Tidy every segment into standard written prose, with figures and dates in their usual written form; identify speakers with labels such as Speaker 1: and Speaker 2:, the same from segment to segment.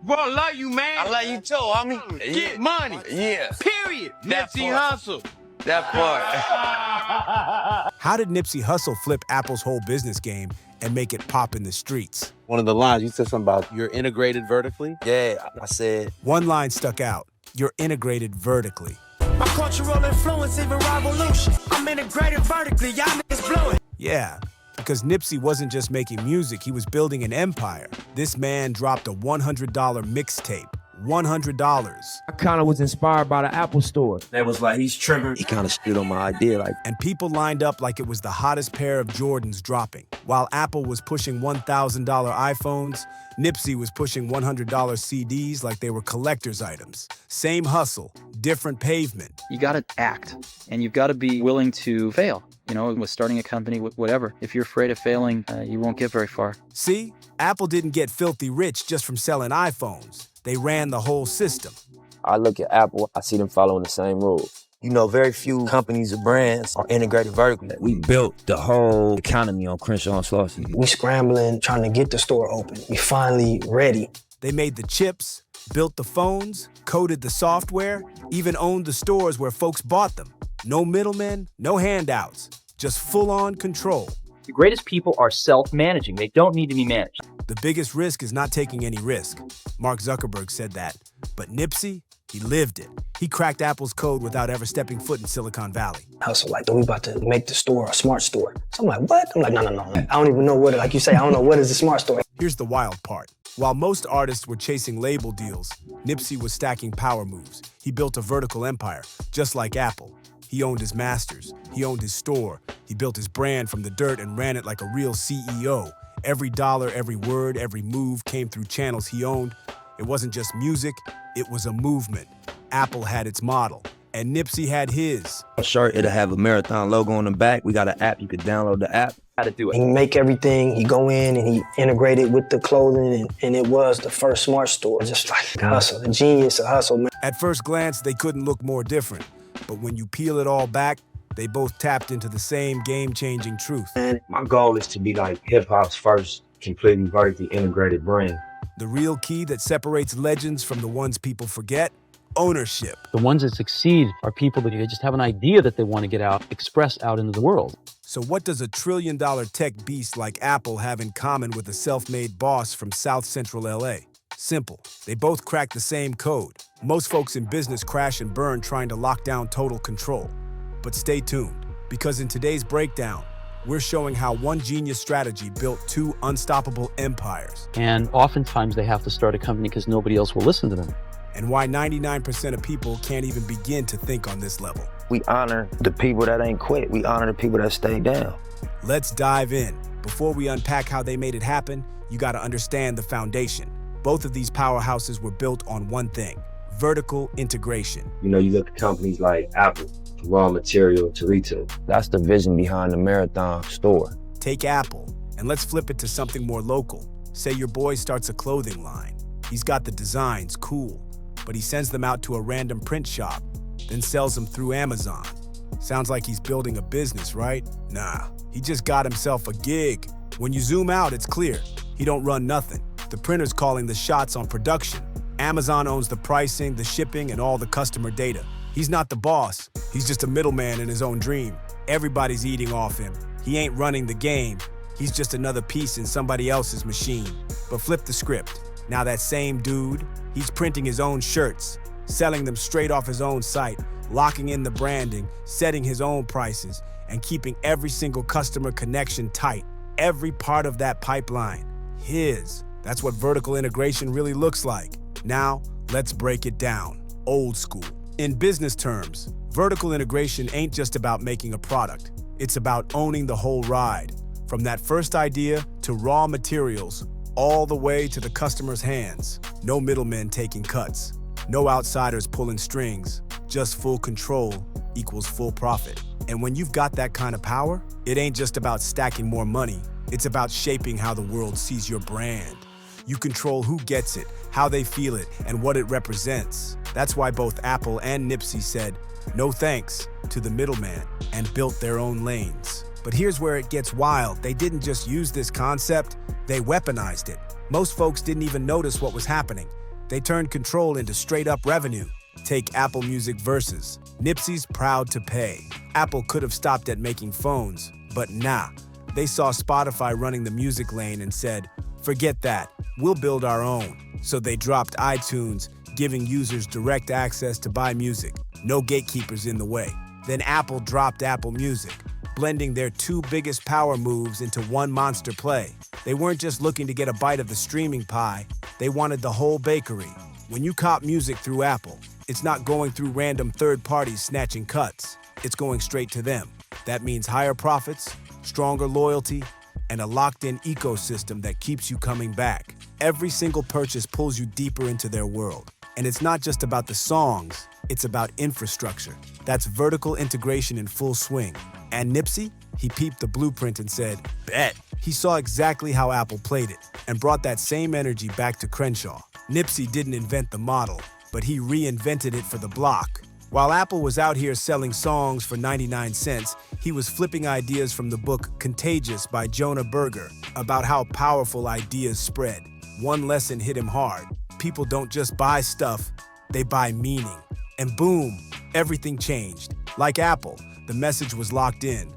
Speaker 1: Bro, I love you, man.
Speaker 2: I love you too, homie.
Speaker 1: Get money.
Speaker 2: Yeah.
Speaker 1: Period.
Speaker 2: That
Speaker 1: Nipsey
Speaker 2: part.
Speaker 1: Hustle.
Speaker 2: That part.
Speaker 3: How did Nipsey Hussle flip Apple's whole business game and make it pop in the streets?
Speaker 4: One of the lines, you said something about you're integrated vertically?
Speaker 2: Yeah, I said.
Speaker 3: One line stuck out: you're integrated vertically.
Speaker 5: My cultural influence, even revolution. I'm integrated vertically, y'all niggas blew it.
Speaker 3: Yeah, because Nipsey wasn't just making music, he was building an empire. This man dropped a $100 mixtape. $100.
Speaker 6: I kind of was inspired by the Apple Store.
Speaker 7: They was like, he's triggered.
Speaker 2: He kind of stood on my idea like.
Speaker 3: And people lined up like it was the hottest pair of Jordans dropping. While Apple was pushing $1,000 iPhones, Nipsey was pushing $100 CDs like they were collector's items. Same hustle, different pavement.
Speaker 8: You gotta act, and you've gotta be willing to fail. You know, with starting a company, whatever. If you're afraid of failing, you won't get very far.
Speaker 3: See, Apple didn't get filthy rich just from selling iPhones. They ran the whole system.
Speaker 7: I look at Apple, I see them following the same rules.
Speaker 2: You know, very few companies or brands are integrated vertically.
Speaker 7: We built the whole economy on Crenshaw and Slauson.
Speaker 9: We scrambling, trying to get the store open. We finally ready.
Speaker 3: They made the chips, built the phones, coded the software, even owned the stores where folks bought them. No middlemen, no handouts, just full-on control.
Speaker 10: The greatest people are self-managing. They don't need to be managed.
Speaker 3: The biggest risk is not taking any risk. Mark Zuckerberg said that. But Nipsey, he lived it. He cracked Apple's code without ever stepping foot in Silicon Valley.
Speaker 9: Hustle, like, we about to make the store a smart store. So I'm like, what? I'm like, no. I don't even know what, like you say, I don't know what is a smart store.
Speaker 3: Here's the wild part. While most artists were chasing label deals, Nipsey was stacking power moves. He built a vertical empire, just like Apple. He owned his masters. He owned his store. He built his brand from the dirt and ran it like a real CEO. Every dollar, every word, every move came through channels he owned. It wasn't just music, it was a movement. Apple had its model, and Nipsey had his.
Speaker 7: A shirt, it'll have a Marathon logo on the back. We got an app, you could download the app.
Speaker 10: How to do it.
Speaker 9: He make everything, he go in and he integrated with the clothing, and it was the first smart store. Just like hustle, the genius of hustle, man.
Speaker 3: At first glance, they couldn't look more different. But when you peel it all back, they both tapped into the same game-changing truth.
Speaker 11: My goal is to be like hip-hop's first completely vertically integrated brand.
Speaker 3: The real key that separates legends from the ones people forget: ownership.
Speaker 12: The ones that succeed are people that they just have an idea that they want to get out, express out into the world.
Speaker 3: So what does a trillion-dollar tech beast like Apple have in common with a self-made boss from South Central LA? Simple. They both crack the same code. Most folks in business crash and burn trying to lock down total control. But stay tuned, because in today's breakdown, we're showing how one genius strategy built two unstoppable empires.
Speaker 12: And oftentimes they have to start a company because nobody else will listen to them.
Speaker 3: And why 99% of people can't even begin to think on this level.
Speaker 2: We honor the people that ain't quit. We honor the people that stay down.
Speaker 3: Let's dive in. Before we unpack how they made it happen, you gotta understand the foundation. Both of these powerhouses were built on one thing: vertical integration.
Speaker 11: You know, you look at companies like Apple, raw material to retail.
Speaker 7: That's the vision behind the Marathon store.
Speaker 3: Take Apple, and let's flip it to something more local. Say your boy starts a clothing line. He's got the designs, cool, but he sends them out to a random print shop, then sells them through Amazon. Sounds like he's building a business, right? Nah, he just got himself a gig. When you zoom out, it's clear. He don't run nothing. The printer's calling the shots on production. Amazon owns the pricing, the shipping, and all the customer data. He's not the boss. He's just a middleman in his own dream. Everybody's eating off him. He ain't running the game. He's just another piece in somebody else's machine. But flip the script. Now that same dude, he's printing his own shirts, selling them straight off his own site, locking in the branding, setting his own prices, and keeping every single customer connection tight. Every part of that pipeline, his. That's what vertical integration really looks like. Now, let's break it down. Old school. In business terms, vertical integration ain't just about making a product. It's about owning the whole ride. From that first idea to raw materials, all the way to the customer's hands. No middlemen taking cuts. No outsiders pulling strings. Just full control equals full profit. And when you've got that kind of power, it ain't just about stacking more money. It's about shaping how the world sees your brand. You control who gets it, how they feel it, and what it represents. That's why both Apple and Nipsey said, no thanks to the middleman, and built their own lanes. But here's where it gets wild. They didn't just use this concept, they weaponized it. Most folks didn't even notice what was happening. They turned control into straight-up revenue. Take Apple Music Versus. Nipsey's proud to pay. Apple could have stopped at making phones, but nah. They saw Spotify running the music lane and said, forget that, we'll build our own. So they dropped iTunes, giving users direct access to buy music. No gatekeepers in the way. Then Apple dropped Apple Music, blending their two biggest power moves into one monster play. They weren't just looking to get a bite of the streaming pie, they wanted the whole bakery. When you cop music through Apple, it's not going through random third parties snatching cuts. It's going straight to them. That means higher profits, stronger loyalty, and a locked-in ecosystem that keeps you coming back. Every single purchase pulls you deeper into their world. And it's not just about the songs, it's about infrastructure. That's vertical integration in full swing. And Nipsey, he peeped the blueprint and said, bet. He saw exactly how Apple played it and brought that same energy back to Crenshaw. Nipsey didn't invent the model, but he reinvented it for the block. While Apple was out here selling songs for 99 cents, he was flipping ideas from the book Contagious by Jonah Berger about how powerful ideas spread. One lesson hit him hard. People don't just buy stuff, they buy meaning. And boom, everything changed. Like Apple, the message was locked in.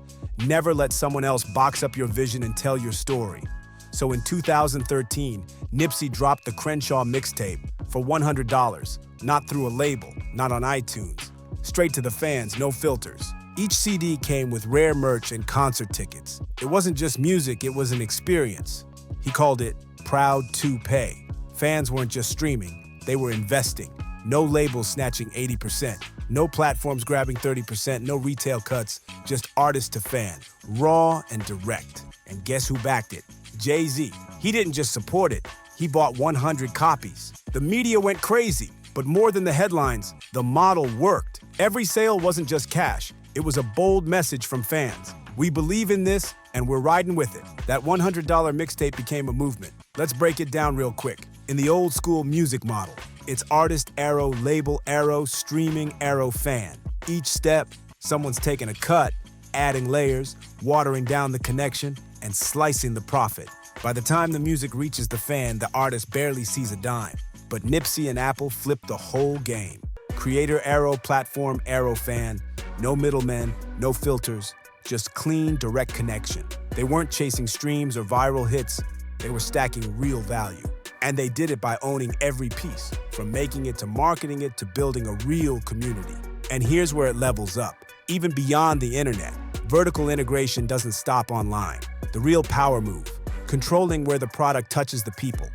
Speaker 3: Never let someone else box up your vision and tell your story. So in 2013, Nipsey dropped the Crenshaw mixtape for $100, not through a label, not on iTunes. Straight to the fans, no filters. Each CD came with rare merch and concert tickets. It wasn't just music, it was an experience. He called it Proud to Pay. Fans weren't just streaming, they were investing. No labels snatching 80%, no platforms grabbing 30%, no retail cuts, just artist to fan, raw and direct. And guess who backed it? Jay-Z. He didn't just support it, he bought 100 copies. The media went crazy, but more than the headlines, the model worked. Every sale wasn't just cash, it was a bold message from fans. We believe in this, and we're riding with it. That $100 mixtape became a movement. Let's break it down real quick. In the old school music model, it's artist arrow, label arrow, streaming arrow, fan. Each step, someone's taking a cut, adding layers, watering down the connection, and slicing the profit. By the time the music reaches the fan, the artist barely sees a dime. But Nipsey and Apple flipped the whole game. Creator arrow, platform arrow, fan. No middlemen, no filters, just clean, direct connection. They weren't chasing streams or viral hits, they were stacking real value. And they did it by owning every piece, from making it to marketing it to building a real community. And here's where it levels up. Even beyond the internet, vertical integration doesn't stop online. The real power move, controlling where the product touches the people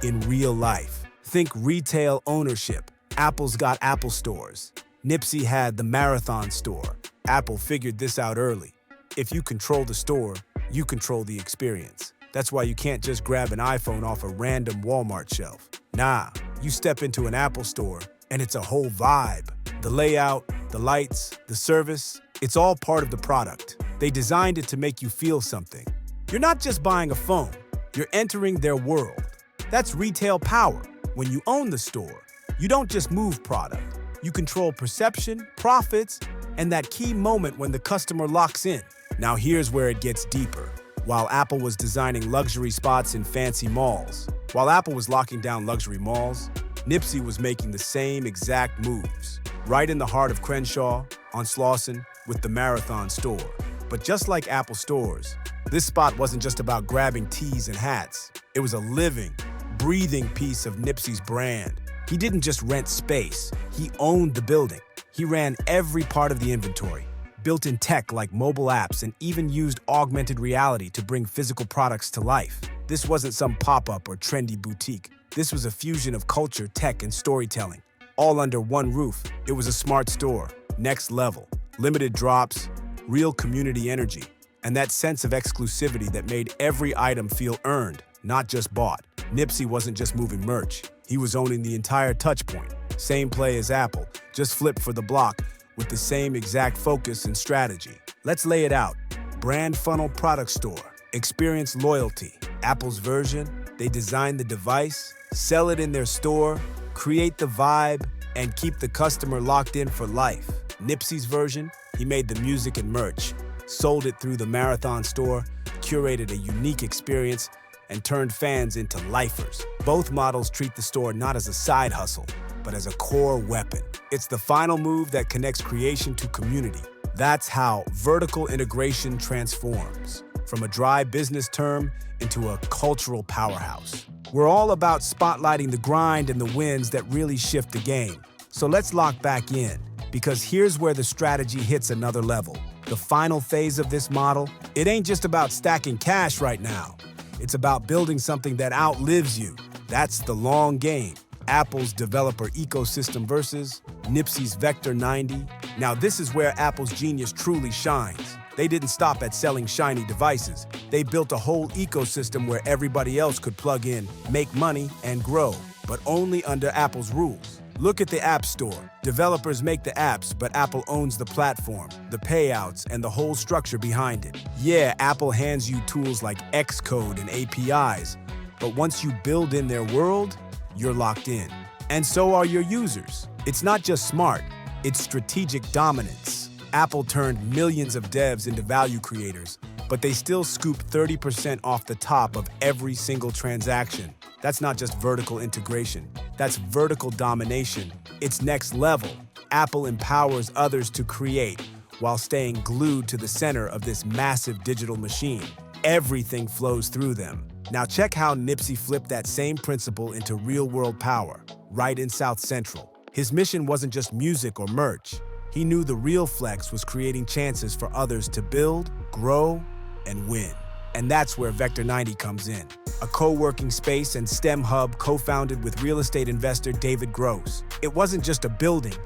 Speaker 3: in real life. Think retail ownership. Apple's got Apple stores. Nipsey had the Marathon store. Apple figured this out early. If you control the store, you control the experience. That's why you can't just grab an iPhone off a random Walmart shelf. Nah, you step into an Apple store and it's a whole vibe. The layout, the lights, the service, it's all part of the product. They designed it to make you feel something. You're not just buying a phone, you're entering their world. That's retail power. When you own the store, you don't just move product. You control perception, profits, and that key moment when the customer locks in. Now here's where it gets deeper. While Apple was designing luxury spots in fancy malls, while Apple was locking down luxury malls, Nipsey was making the same exact moves. Right in the heart of Crenshaw, on Slauson, with the Marathon store. But just like Apple stores, this spot wasn't just about grabbing tees and hats. It was a living, breathing piece of Nipsey's brand. He didn't just rent space, he owned the building. He ran every part of the inventory, built in tech like mobile apps, and even used augmented reality to bring physical products to life. This wasn't some pop-up or trendy boutique. This was a fusion of culture, tech, and storytelling, all under one roof. It was a smart store, next level, limited drops, real community energy, and that sense of exclusivity that made every item feel earned, not just bought. Nipsey wasn't just moving merch, he was owning the entire touch point. Same play as Apple, just flipped for the block, with the same exact focus and strategy. Let's lay it out. Brand funnel product store, experience loyalty. Apple's version, they design the device, sell it in their store, create the vibe, and keep the customer locked in for life. Nipsey's version, he made the music and merch, sold it through the Marathon store, curated a unique experience, and turned fans into lifers. Both models treat the store not as a side hustle, but as a core weapon. It's the final move that connects creation to community. That's how vertical integration transforms from a dry business term into a cultural powerhouse. We're all about spotlighting the grind and the wins that really shift the game. So let's lock back in, because here's where the strategy hits another level. The final phase of this model, it ain't just about stacking cash right now. It's about building something that outlives you. That's the long game. Apple's developer ecosystem versus Nipsey's Vector 90. Now this is where Apple's genius truly shines. They didn't stop at selling shiny devices. They built a whole ecosystem where everybody else could plug in, make money, and grow, but only under Apple's rules. Look at the App Store. Developers make the apps, but Apple owns the platform, the payouts, and the whole structure behind it. Yeah, Apple hands you tools like Xcode and APIs, but once you build in their world, you're locked in. And so are your users. It's not just smart, it's strategic dominance. Apple turned millions of devs into value creators, but they still scoop 30% off the top of every single transaction. That's not just vertical integration, that's vertical domination. It's next level. Apple empowers others to create while staying glued to the center of this massive digital machine. Everything flows through them. Now check how Nipsey flipped that same principle into real-world power, right in South Central. His mission wasn't just music or merch. He knew the real flex was creating chances for others to build, grow, and win. And that's where Vector 90 comes in. A co-working space and STEM hub co-founded with real estate investor David Gross. It wasn't just a building,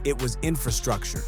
Speaker 3: it was infrastructure,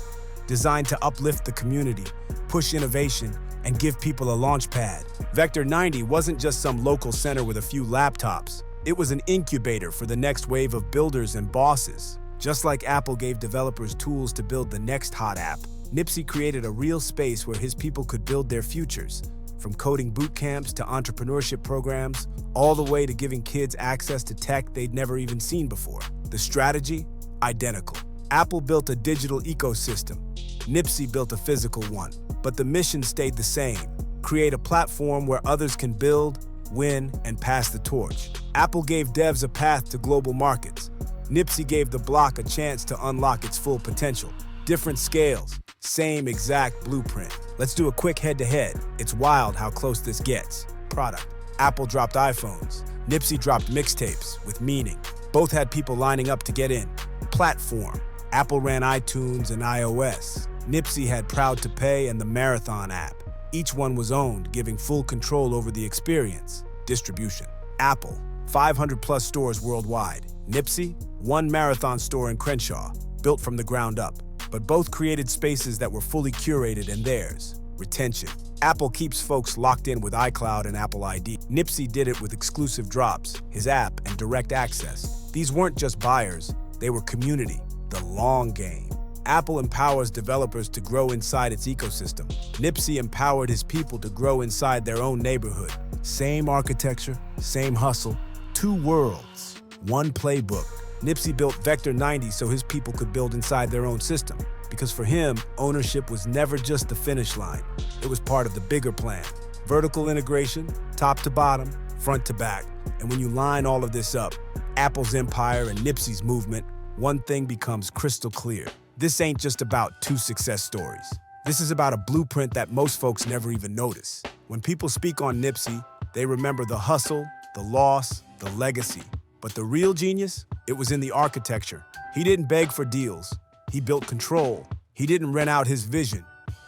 Speaker 3: designed to uplift the community, push innovation, and give people a launch pad. Vector 90 wasn't just some local center with a few laptops. It was an incubator for the next wave of builders and bosses. Just like Apple gave developers tools to build the next hot app, Nipsey created a real space where his people could build their futures, from coding boot camps to entrepreneurship programs, all the way to giving kids access to tech they'd never even seen before. The strategy? Identical. Apple built a digital ecosystem. Nipsey built a physical one. But the mission stayed the same: create a platform where others can build, win, and pass the torch. Apple gave devs a path to global markets. Nipsey gave the block a chance to unlock its full potential. Different scales, same exact blueprint. Let's do a quick head-to-head. It's wild how close this gets. Product: Apple dropped iPhones. Nipsey dropped mixtapes with meaning. Both had people lining up to get in. Platform: Apple ran iTunes and iOS. Nipsey had Proud to Pay and the Marathon app. Each one was owned, giving full control over the experience. Distribution: Apple, 500 plus stores worldwide. Nipsey, one Marathon store in Crenshaw, built from the ground up. But both created spaces that were fully curated and theirs. Retention: Apple keeps folks locked in with iCloud and Apple ID. Nipsey did it with exclusive drops, his app, and direct access. These weren't just buyers, they were community, the long game. Apple empowers developers to grow inside its ecosystem. Nipsey empowered his people to grow inside their own neighborhood. Same architecture, same hustle, two worlds, one playbook. Nipsey built Vector 90 so his people could build inside their own system. Because for him, ownership was never just the finish line. It was part of the bigger plan. Vertical integration, top to bottom, front to back. And when you line all of this up, Apple's empire and Nipsey's movement, one thing becomes crystal clear. This ain't just about two success stories. This is about a blueprint that most folks never even notice. When people speak on Nipsey, they remember the hustle, the loss, the legacy. But the real genius? It was in the architecture. He didn't beg for deals. He built control. He didn't rent out his vision.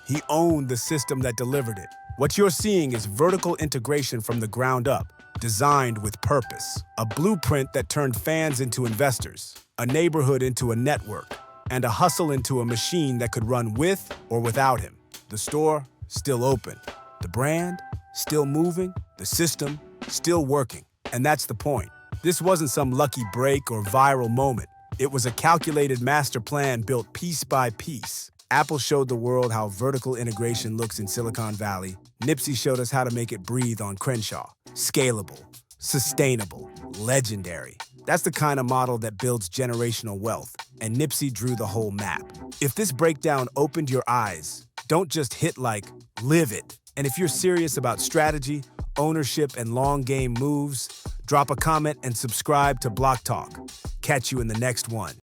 Speaker 3: He owned the system that delivered it. What you're seeing is vertical integration from the ground up, designed with purpose. A blueprint that turned fans into investors, a neighborhood into a network, and a hustle into a machine that could run with or without him. The store, still open. The brand, still moving. The system, still working. And that's the point. This wasn't some lucky break or viral moment. It was a calculated master plan built piece by piece. Apple showed the world how vertical integration looks in Silicon Valley. Nipsey showed us how to make it breathe on Crenshaw. Scalable, sustainable, legendary. That's the kind of model that builds generational wealth, and Nipsey drew the whole map. If this breakdown opened your eyes, don't just hit like, live it. And if you're serious about strategy, ownership, and long game moves? Drop a comment and subscribe to Block Talk. Catch you in the next one.